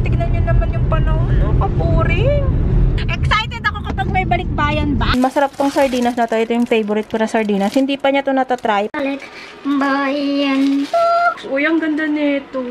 tignan nyo naman yung panahon. Kapuring. Excited ako kapag may balikbayan ba. Masarap tong sardinas na to. Ito yung favorite ko na sardinas. Hindi pa niya to natatry. Balikbayan. Uy, ang ganda nito.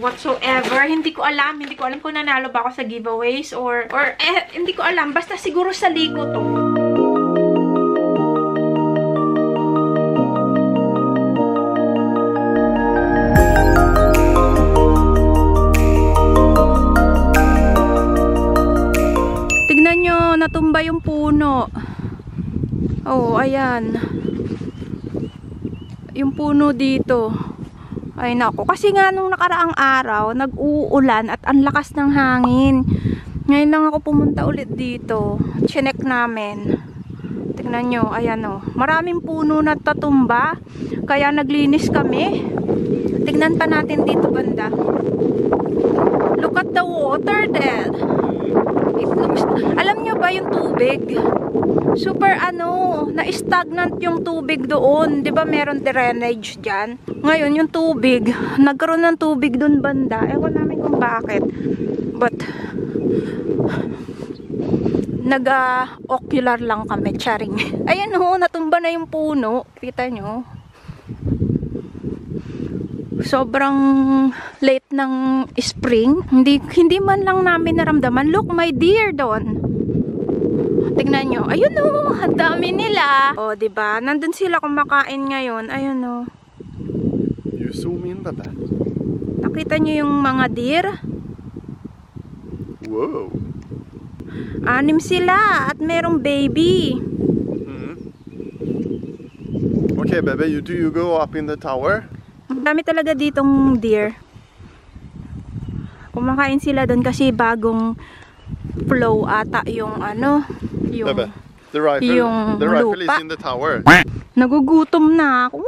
Whatsoever. Hindi ko alam kung nanalo ba ako sa giveaways or hindi ko alam. Basta siguro sa Ligo to. Tignan nyo, natumba yung puno. Oh, ayan. Yung puno dito. Ay nako, kasi nga nung nakaraang araw, nag-uulan at ang lakas ng hangin. Ngayon lang ako pumunta ulit dito. Chinek namin. Tignan nyo, ayan o. Maraming puno na tatumba. Kaya naglinis kami. Tignan pa natin dito banda. Look at the water there. It looks, alam nyo ba yung tubig? Super na-stagnant yung tubig doon. 'Di ba meron drainage diyan? Ngayon yung tubig, nagkaroon ng tubig doon banda. Ewan namin kung bakit. But nag-ocular lang kami, charing. Ayan natumba na yung puno. Kita nyo? Sobrang late ng spring. Hindi man lang namin naramdaman. Look, my deer doon. Tingnan nyo. Ayun ang dami nila. O, diba? Nandun sila kumakain ngayon. Ayun You zoom in ba? Nakita nyo yung mga deer? Wow. 6 sila at merong baby. Okay, baby, do you go up in the tower? Ang dami talaga ditong deer. Kumakain sila doon kasi bagong flow ata yung yung Bebe, the rifle is in the tower. Nagugutom na ako.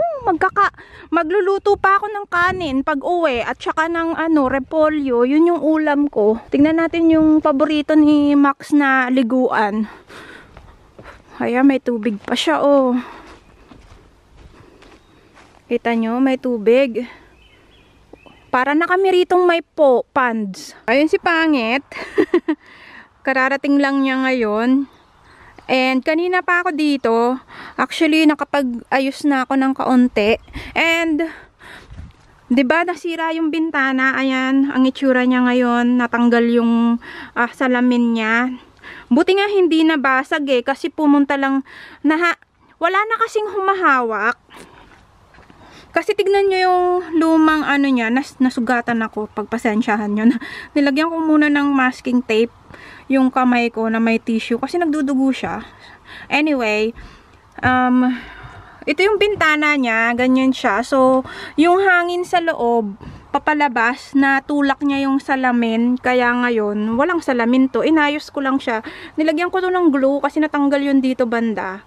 Magluluto pa ako ng kanin pag uwi at saka ng repolyo. Yun yung ulam ko. Tingnan natin yung paborito ni Max na liguan. Kaya may tubig pa siya Kita nyo, may tubig. Para na kami ritong may ponds. Ayun si Pangit. Kararating lang niya ngayon. And kanina pa ako dito. Actually, nakapag-ayos na ako ng kaunti. And, 'di ba nasira yung bintana? Ayan, ang itsura niya ngayon. Natanggal yung salamin niya. Buti nga hindi nabasag kasi pumunta lang wala na kasing humahawak. Kasi tignan nyo yung lumang niya, nasugatan ako, pagpasensyahan nyo. Nilagyan ko muna ng masking tape yung kamay ko na may tissue kasi nagdudugo siya. Anyway, ito yung bintana niya, ganyan siya. So, yung hangin sa loob, papalabas, natulak niya yung salamin. Kaya ngayon, walang salamin to. Inayos ko lang siya. Nilagyan ko to ng glue kasi natanggal yun dito banda.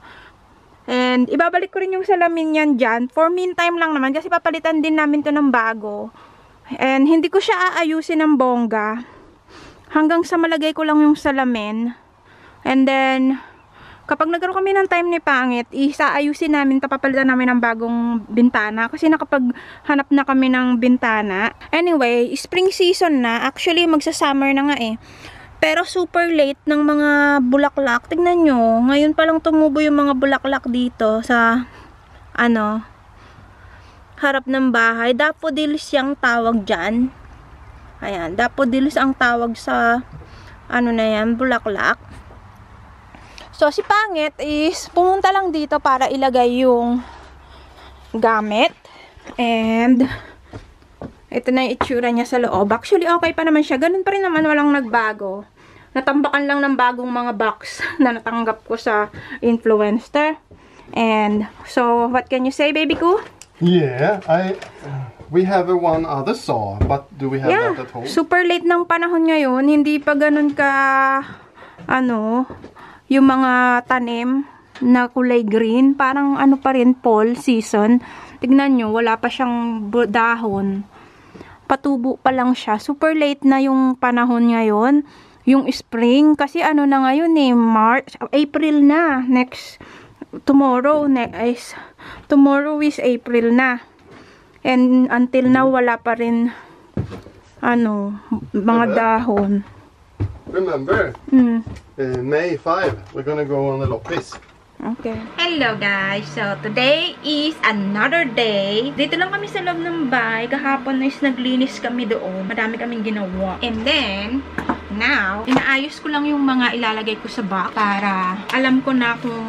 And ibabalik ko rin yung salamin yan dyan. For meantime lang naman kasi papalitan din namin to ng bago. And hindi ko siya aayusin ng bongga. Hanggang sa malagay ko lang yung salamin. And then, kapag nagkaroon kami ng time ni Pangit, isaayusin namin, papalitan namin ng bagong bintana. Kasi nakapaghanap na kami ng bintana. Anyway, spring season na. Actually, magsa-summer na nga Pero super late ng mga bulaklak. Tignan nyo, ngayon pa lang tumubo yung mga bulaklak dito sa harap ng bahay. Daffodils yung tawag dyan. Ayan, daffodils ang tawag sa na yan, bulaklak. So si Pangit is pumunta lang dito para ilagay yung gamit. And ito na yung itsura niya sa loob. Actually, okay pa naman siya. Ganun pa rin naman, walang nagbago. Natambakan lang ng bagong mga box na natanggap ko sa Influencer. And, so, what can you say, baby ko? Yeah, we have one other saw, but do we have that at home? Super late ng panahon ngayon. Hindi pa ganun ka, yung mga tanim na kulay green. Parang pa rin, fall season. Tignan nyo, wala pa siyang dahon. Patubo pa lang siya. Super late na yung panahon ngayon. Yung spring, kasi na ngayon March, April na. Tomorrow is April na. And until now, wala pa rin ano, mga dahon. Remember, May 5, we're gonna go on the loppis. Okay. Hello guys! So, today is another day. Dito lang kami sa loob ng bahay. Kahapon is naglinis kami doon. Madami kaming ginawa. And then, now, inaayos ko lang yung mga ilalagay ko sa box para alam ko na kung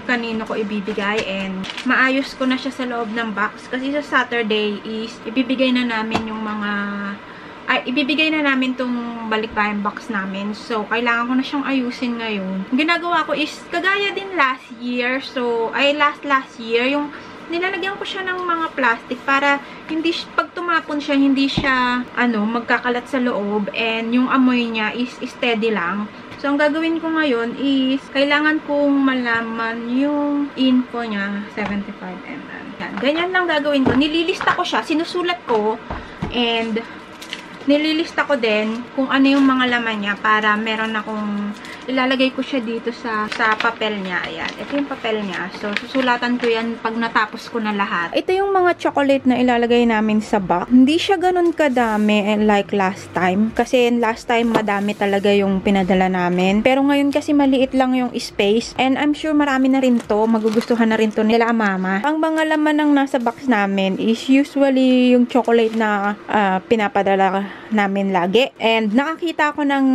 kanino ko ibibigay and maayos ko na siya sa loob ng box. Kasi sa Saturday is ibibigay na namin yung mga ibibigay na namin tong balikbayan box namin. So, kailangan ko na siyang ayusin ngayon. Ang ginagawa ko is, kagaya din last year. So, last year, yung nilalagyan ko siya ng mga plastic para hindi, pag tumapon siya, hindi siya, magkakalat sa loob. And yung amoy niya is steady lang. So, ang gagawin ko ngayon is, kailangan kong malaman yung info niya, 75 ml. Yan. Ganyan lang gagawin ko. Nililista ko siya, sinusulat ko, and nililista ko din kung ano yung mga laman niya para meron akong ilalagay ko siya dito sa papel niya. Ayan. Ito yung papel niya. So, susulatan ko yan pag natapos ko na lahat. Ito yung mga chocolate na ilalagay namin sa box. Hindi siya ganun kadami like last time. Kasi last time madami talaga yung pinadala namin. Pero ngayon kasi maliit lang yung space. And I'm sure marami na rin to. Magugustuhan na rin to nila mama. Ang mga laman ng nasa box namin is usually yung chocolate na pinapadala namin lagi. And nakakita ko ng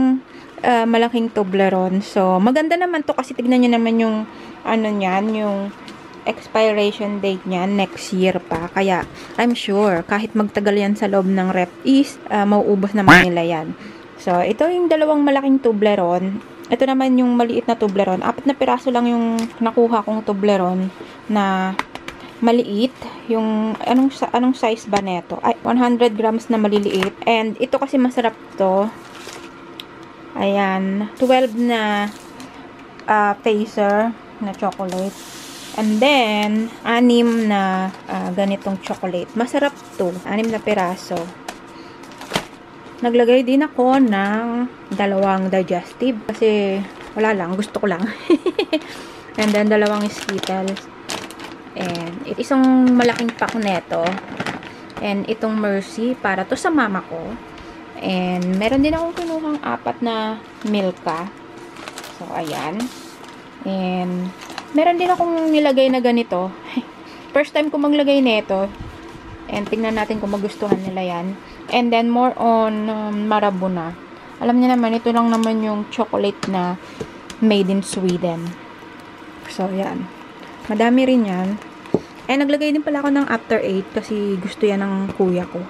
malaking Toblerone. So, maganda naman to kasi tignan nyo naman yung niyan, yung expiration date niyan next year pa. Kaya, I'm sure, kahit magtagal yan sa loob ng rep is, mauubos naman nila yan. So, ito yung dalawang malaking Toblerone. Ito naman yung maliit na Toblerone. 4 na piraso lang yung nakuha kong Toblerone na maliit. Yung, anong size ba neto? Ay, 100 grams na maliliit. And, ito kasi masarap to. Ayan, 12 na phaser na chocolate. And then, 6 na ganitong chocolate. Masarap to. 6 na piraso. Naglagay din ako ng 2 digestive. Kasi, wala lang. Gusto ko lang. And then, 2 Skittles. And, isang malaking pack neto. And, itong Mercy, para to sa mama ko. And, meron din akong kinuhang 4 na Milka. So, ayan. And, meron din akong nilagay na ganito. First time ko maglagay nito. And, tingnan natin kung magustuhan nila yan. And then, more on Marabuna. Alam niyo naman, ito lang naman yung chocolate na made in Sweden. So, yan. Madami rin yan. And, naglagay din pala ako ng After 8 kasi gusto yan ng kuya ko.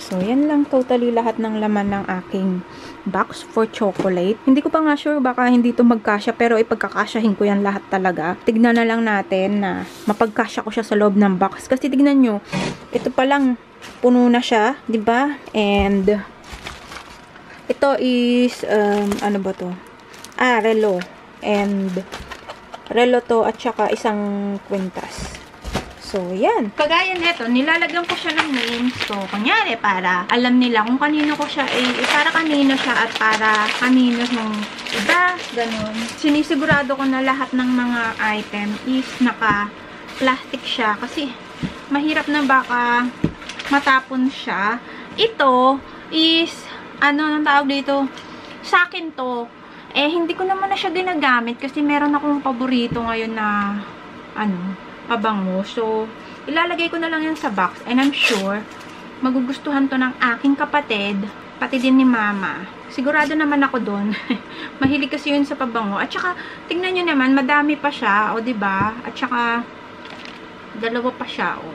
So, yan lang totally lahat ng laman ng aking box for chocolate. Hindi ko pa nga sure, baka hindi to magkasya, pero ipagkakasyahin ko yan lahat talaga. Tignan na lang natin na mapagkasya ko siya sa loob ng box. Kasi tignan nyo, ito pa lang, puno na siya, di ba? And, ito is, ano ba to? Relo. And, relo to at saka isang kwintas. So, yan. Kagaya nito, nilalagyan ko siya ng names. So, kunyari, para alam nila kung kanino ko siya, para kanino siya at para kanino yung iba, ganun. Sinisigurado ko na lahat ng mga item is naka-plastic siya kasi mahirap na baka matapon siya. Ito is, nang tawag dito, sa akin to, hindi ko naman na siya ginagamit kasi meron akong paborito ngayon na, pabango. So, ilalagay ko na lang yan sa box. And I'm sure, magugustuhan to ng aking kapatid, pati din ni mama. Sigurado naman ako doon. Mahilig kasi yun sa pabango. At saka, tingnan nyo naman, madami pa siya, o diba? At saka, 2 pa siya, o.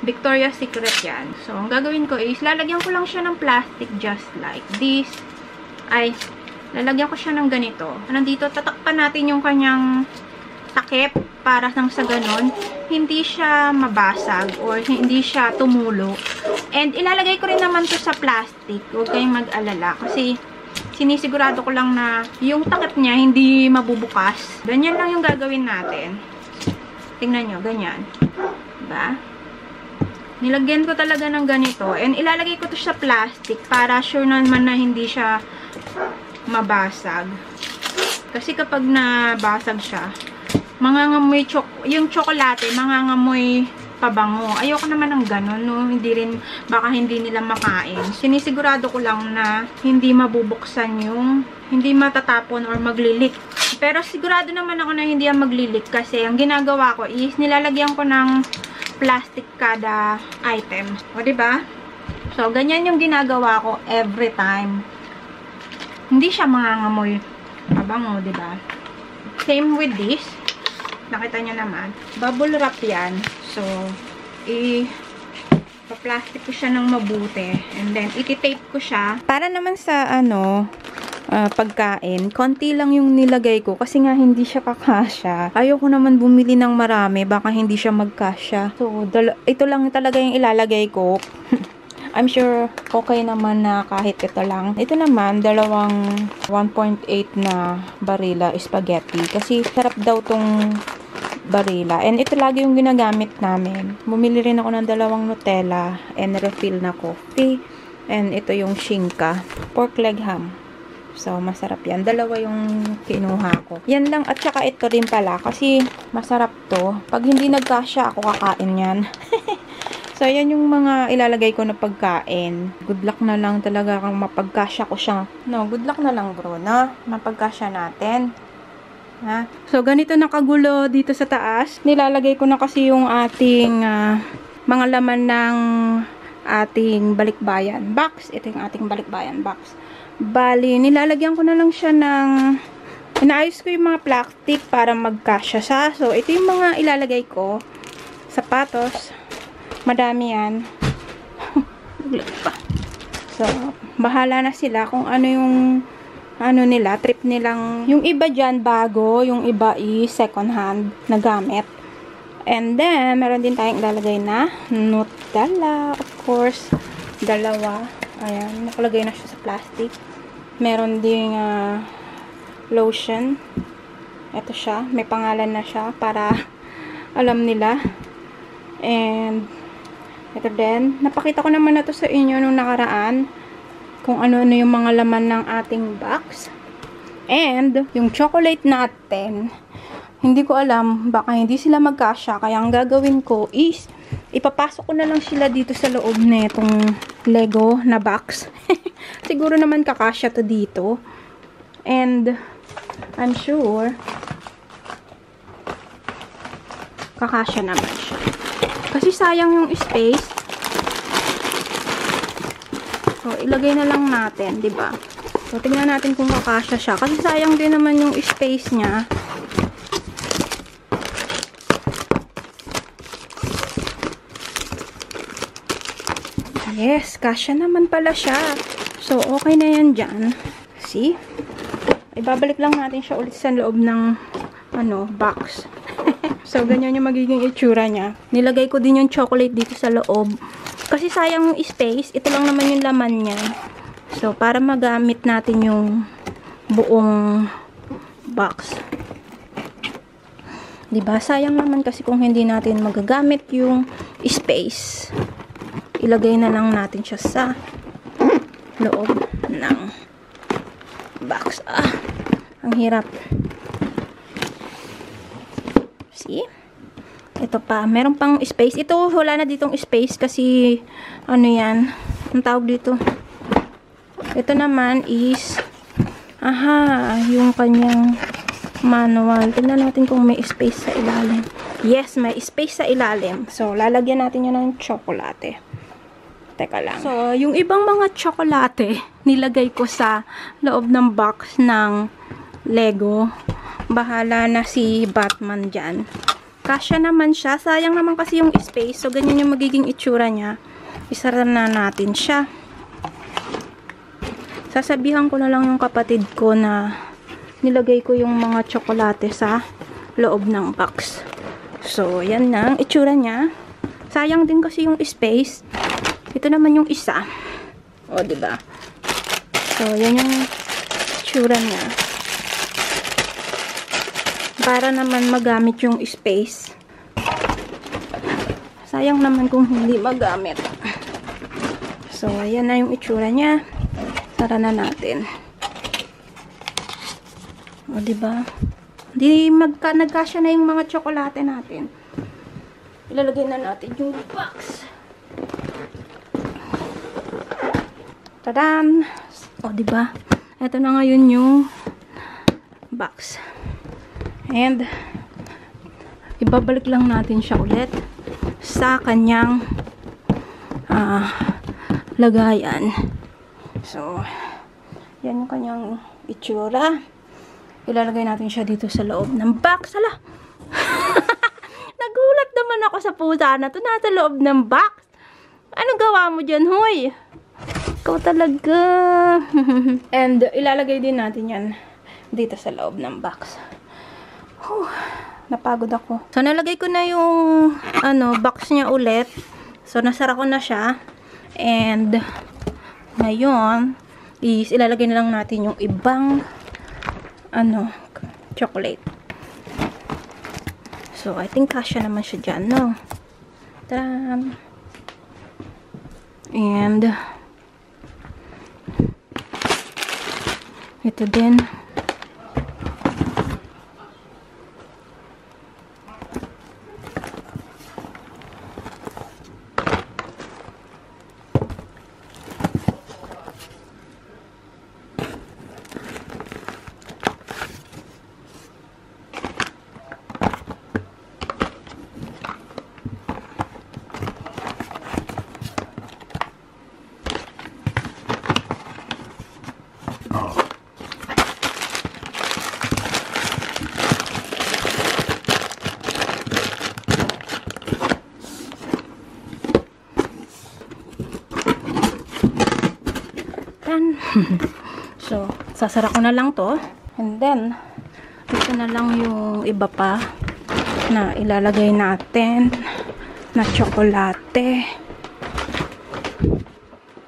Victoria's Secret yan. So, ang gagawin ko is, lalagyan ko lang siya ng plastic just like this. Lalagyan ko siya ng ganito. Nandito, tatakpan natin yung kanyang takip para nang sa ganon, hindi siya mabasag or hindi siya tumulo. And ilalagay ko rin naman to sa plastic. Huwag kayong mag-alala kasi sinisigurado ko lang na yung takip niya hindi mabubukas. Ganyan lang yung gagawin natin. Tingnan nyo, ganyan. Diba? Nilagyan ko talaga ng ganito. And ilalagay ko to sa plastic para sure naman na hindi siya mabasag. Kasi kapag nabasag siya, mangangamoy yung tsokolate, mangangamoy pabango. Ayoko naman ng ganun, no? Hindi rin, baka hindi nila makain. Sinisigurado ko lang na hindi mabubuksan yung, hindi matatapon or maglilik. Pero sigurado naman ako na hindi yan maglilik kasi ang ginagawa ko is nilalagyan ko ng plastic kada item. O, diba? So, ganyan yung ginagawa ko every time. Hindi siya mangangamoy pabango, diba? Same with this. Nakita nyo naman. Bubble wrap yan. So, pa-plastic ko siya ng mabuti. And then, iti-tape ko siya. Para naman sa, pagkain, konti lang yung nilagay ko. Kasi nga, hindi siya kakasya. Ayoko naman bumili ng marami. Baka hindi siya magkasya. So, ito lang talaga yung ilalagay ko. I'm sure okay naman na kahit ito lang. Ito naman, dalawang 1.8 na Barilla spaghetti. Kasi sarap daw tong Barilla. And ito lagi yung ginagamit namin. Bumili rin ako ng dalawang Nutella and refill na coffee. And ito yung shinka. Pork leg ham. So, masarap yan. Dalawa yung kinuha ko. Yan lang. At saka ito rin pala. Kasi masarap to. Pag hindi nagkasya, ako kakain yan. So, yan yung mga ilalagay ko na pagkain. Good luck na lang talaga kung mapagkasya ko siya. No, good luck na lang bro, na mapagkasya natin. Ha? So, ganito nakagulo dito sa taas. Nilalagay ko na kasi yung ating mga laman ng ating balikbayan box. Ito yung ating balikbayan box. Bali, nilalagyan ko na lang siya ng... Inaayos ko yung mga plastic para magkasya siya. So, ito yung mga ilalagay ko. Sapatos. Madami yan. So, bahala na sila kung ano yung nila, trip nilang, yung iba dyan bago, yung iba is second hand na gamit. And then, meron din tayong ilalagay na Nutella, of course, dalawa. Ayan, nakalagay na siya sa plastic. Meron ding lotion. Ito siya, may pangalan na siya para alam nila. And ito din, napakita ko naman na to sa inyo nung nakaraan kung ano-ano yung mga laman ng ating box. And yung chocolate natin, hindi ko alam, baka hindi sila magkasya, kaya ang gagawin ko is ipapasok ko na lang sila dito sa loob na itong Lego na box. Siguro naman kakasya to dito. And I'm sure kakasya naman siya. Kasi sayang yung space. So, ilagay na lang natin, 'di ba? So, tingnan natin kung kakasya siya. Kasi sayang din naman yung space niya. Yes, kasya naman pala siya. So, okay na yan dyan. See? Ibabalik lang natin siya ulit sa loob ng box. So, ganyan yung magiging itsura niya. Nilagay ko din yung chocolate dito sa loob. Kasi sayang yung space. Ito lang naman yung laman niya. So, para magamit natin yung buong box. Diba? Sayang naman kasi kung hindi natin magagamit yung space. Ilagay na lang natin siya sa loob ng box. Ang hirap. See? Ito pa. Meron pang space. Ito, wala na ditong space kasi, yan? Ang tawag dito. Ito naman is, yung kanyang manual. Tingnan natin kung may space sa ilalim. Yes, may space sa ilalim. So, lalagyan natin yun ng tsokolate. Teka lang. So, yung ibang mga tsokolate, nilagay ko sa loob ng box ng Lego. Bahala na si Batman dyan. Kasya naman siya. Sayang naman kasi yung space. So, ganyan yung magiging itsura niya. Isara na natin siya. Sasabihan ko na lang yung kapatid ko na nilagay ko yung mga tsokolate sa loob ng box. So, yan na ang itsura niya. Sayang din kasi yung space. Ito naman yung isa. O, diba? So, yan yung itsura niya. Para naman magamit yung space. Sayang naman kung hindi magamit. So, ayan na yung itsura niya. Sara na natin. O, diba? Hindi nagkasya na yung mga tsokolate natin. ilalagay na natin yung box. Tadam! O, diba? Ito na ngayon yung box. And, ibabalik lang natin siya ulit sa kanyang lagayan. So, yan yung kanyang itsura. Ilalagay natin siya dito sa loob ng box. Hala! Nagulat naman ako sa pusa na to. Nasa loob ng box. Ano gawa mo dyan, hoy? Ikaw talaga. And, ilalagay din natin yan dito sa loob ng box. Napagod ako. So, nalagay ko na yung box niya ulit. So, nasara ko na siya. And, ngayon, ilalagay na lang natin yung ibang chocolate. So, I think kasya naman siya dyan, no? Tadam! And, ito din. So, sasara ko na lang to. And then, ito na lang yung iba pa na ilalagay natin na tsokolate.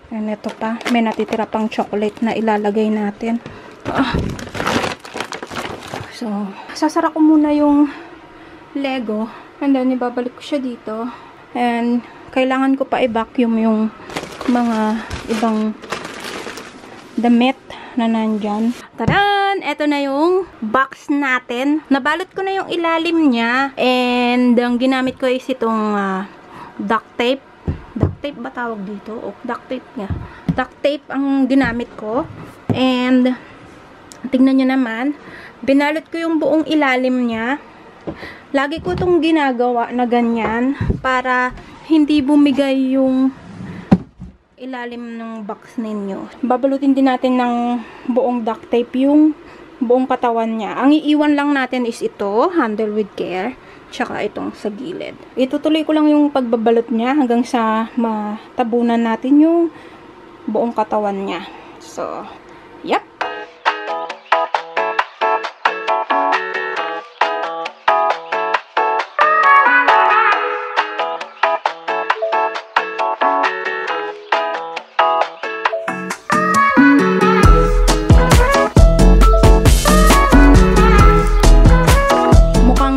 And ito pa, may natitira pang chocolate na ilalagay natin. So, sasara ko muna yung Lego. And then, ibabalik ko siya dito. And, kailangan ko pa i-vacuum yung mga ibang damit na nandyan. Taran! Ito na yung box natin. Nabalot ko na yung ilalim niya. And, ang ginamit ko is itong duct tape. Duct tape ba tawag dito? O, duct tape nga. Duct tape ang ginamit ko. And, tingnan nyo naman. Binalot ko yung buong ilalim niya. Lagi ko itong ginagawa na ganyan para hindi bumigay yung ilalim ng box ninyo. Babalutin din natin ng buong duct tape yung buong katawan niya. Ang iiwan lang natin is ito, handle with care, tsaka itong sa gilid. Itutuloy ko lang yung pagbabalot niya hanggang sa matabunan natin yung buong katawan niya. So, yep.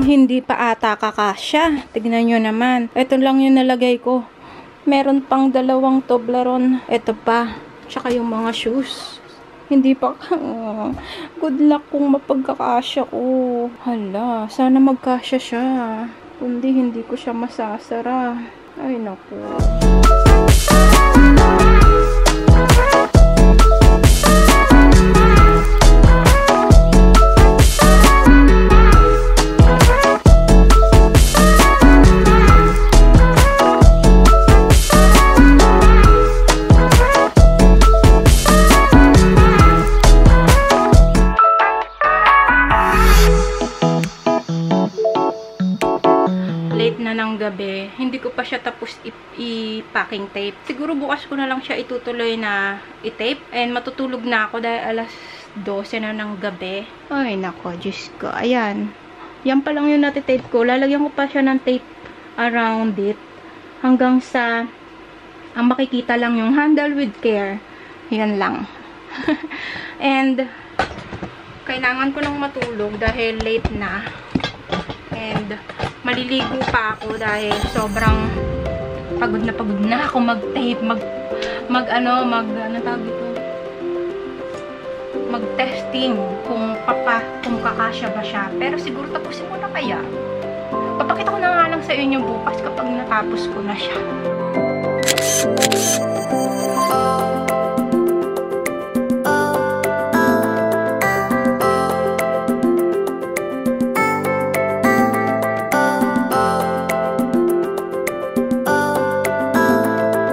Hindi pa ata kakasya. Tignan nyo naman. Ito lang yung nalagay ko. Meron pang 2 Toblerone. Ito pa. Tsaka yung mga shoes. Hindi pa. Good luck kung mapagkakasya ko. Hala. Sana magkasya siya. Kundi hindi ko siya masasara. Ay naku. Gabi, hindi ko pa siya tapos i-packing tape. Siguro bukas ko na lang siya itutuloy na i-tape. And matutulog na ako dahil alas 12 na ng gabi. Ay, nako, Diyos ko. Ayan. Yan pa lang yung natitape ko. Lalagyan ko pa siya ng tape around it. Hanggang sa ang makikita lang yung handle with care. Yan lang. And kailangan ko nang matulog dahil late na. And maliligo pa ako dahil sobrang pagod na ako mag-tape, mag-testing kung kakasya ba siya. Pero siguro tapusin ko na kaya. Ipapakita ko na nga lang sa inyo bukas kapag natapos ko na siya.